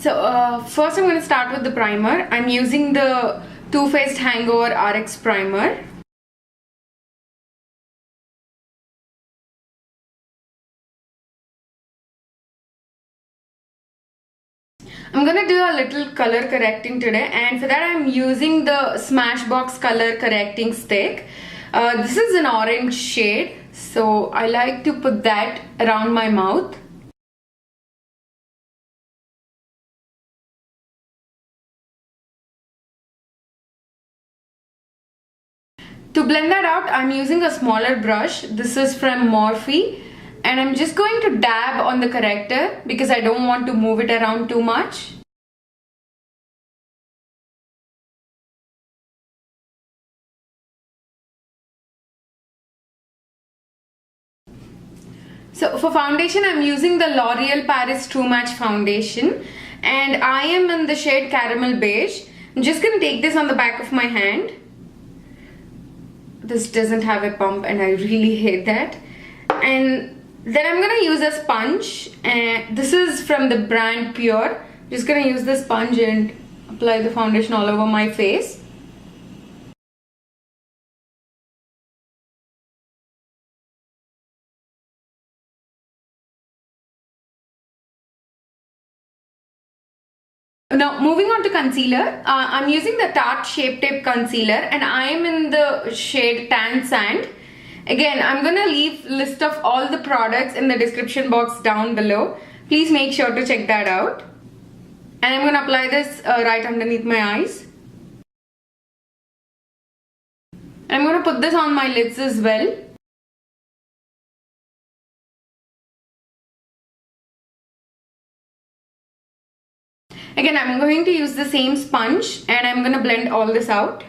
First I'm going to start with the primer. I'm using the Too Faced Hangover RX primer. I'm gonna do a little color correcting today, and for that I'm using the Smashbox color correcting stick. This is an orange shade, so I like to put that around my mouth. To blend that out, I'm using a smaller brush. This is from Morphe, and I'm just going to dab on the corrector because I don't want to move it around too much. So for foundation, I'm using the L'Oreal Paris True Match foundation, and I am in the shade Caramel Beige. I'm just going to take this on the back of my hand. This doesn't have a pump and I really hate that. And then I'm going to use a sponge, and this is from the brand Pure. I'm just going to use the sponge and apply the foundation all over my face. Now moving on to concealer, I'm using the Tarte Shape Tape concealer, and I am in the shade Tan Sand. Again, I'm gonna leave list of all the products in the description box down below. Please make sure to check that out. And I'm gonna apply this right underneath my eyes. And I'm gonna put this on my lids as well. Again, I'm going to use the same sponge and I'm going to blend all this out.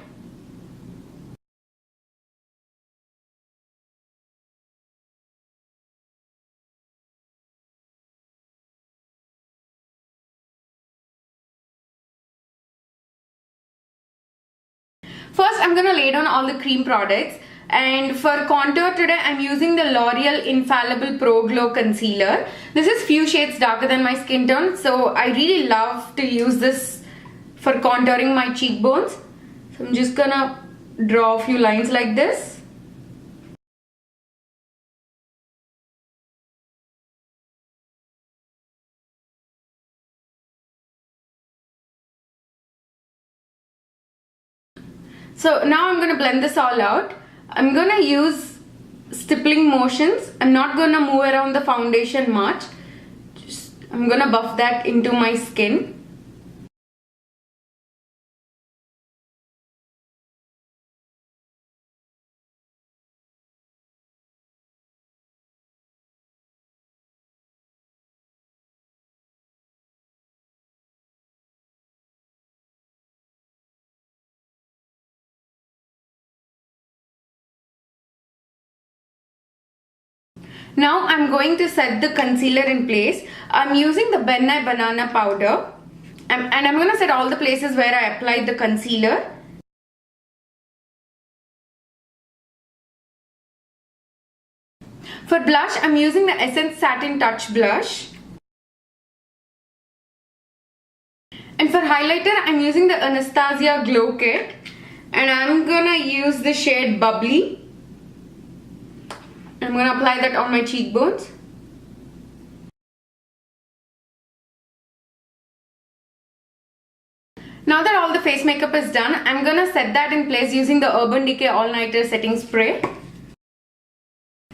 First, I'm going to lay down all the cream products. And for contour today, I'm using the L'Oreal Infallible Pro Glow Concealer. This is few shades darker than my skin tone, so I really love to use this for contouring my cheekbones. So I'm just gonna draw a few lines like this. So now I'm gonna blend this all out. I'm gonna use stippling motions. I'm not gonna move around the foundation much. I'm gonna buff that into my skin. Now I'm going to set the concealer in place. I'm using the Ben Nye Banana powder, and I'm going to set all the places where I applied the concealer. For blush, I'm using the Essence Satin Touch blush. And for highlighter, I'm using the Anastasia Glow Kit, and I'm going to use the shade Bubbly. I'm going to apply that on my cheekbones. Now that all the face makeup is done, I'm going to set that in place using the Urban Decay All Nighter Setting Spray.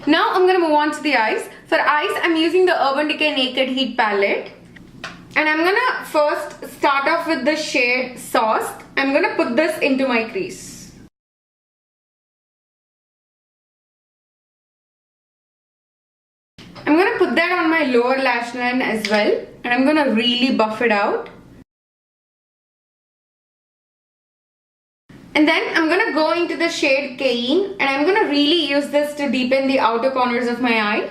Now I'm going to move on to the eyes. For eyes, I'm using the Urban Decay Naked Heat palette. And I'm going to first start off with the shade Sauced. I'm going to put this into my crease. I'm going to put that on my lower lash line as well, and I'm going to really buff it out. And then I'm going to go into the shade Cayenne, and I'm going to really use this to deepen the outer corners of my eye.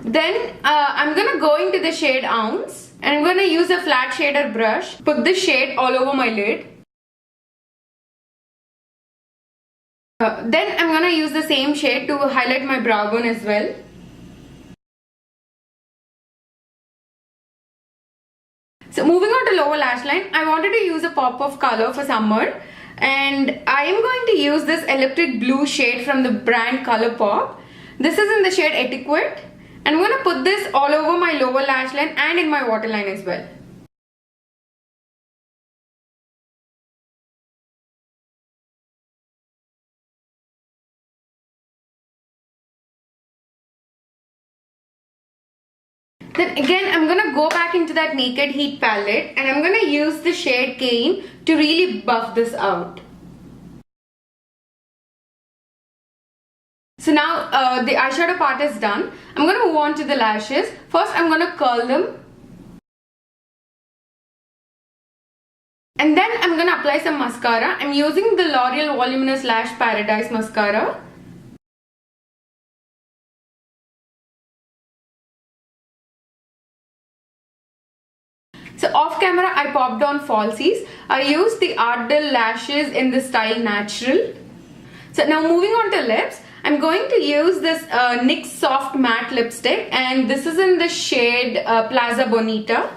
Then I'm gonna go into the shade Ounce and I'm gonna use a flat shader brush. Put this shade all over my lid. Then I'm gonna use the same shade to highlight my brow bone as well. So moving on to lower lash line, I wanted to use a pop of color for summer, and I am going to use this electric blue shade from the brand Colourpop. This is in the shade Etiquette, and I'm going to put this all over my lower lash line and in my waterline as well. Then again, I'm going to go back into that Naked Heat palette and I'm going to use the shade Cane to really buff this out. So now the eyeshadow part is done. I'm going to move on to the lashes. First, I'm going to curl them. And then I'm going to apply some mascara. I'm using the L'Oreal Voluminous Lash Paradise Mascara. So off camera, I popped on falsies. I used the Ardell lashes in the style Natural. So now moving on to lips, I'm going to use this NYX Soft Matte Lipstick, and this is in the shade Plaza Bonita.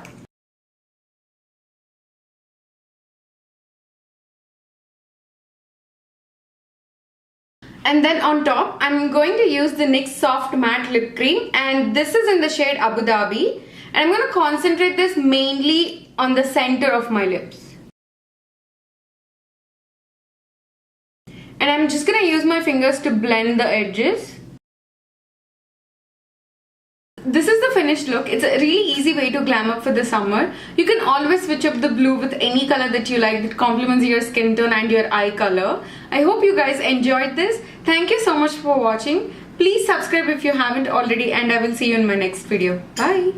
And then on top, I'm going to use the NYX Soft Matte Lip Cream, and this is in the shade Abu Dhabi. And I'm going to concentrate this mainly on the center of my lips. And I'm just going to use my fingers to blend the edges. This is the finished look. It's a really easy way to glam up for the summer. You can always switch up the blue with any color that you like that complements your skin tone and your eye color. I hope you guys enjoyed this. Thank you so much for watching. Please subscribe if you haven't already, and I will see you in my next video. Bye.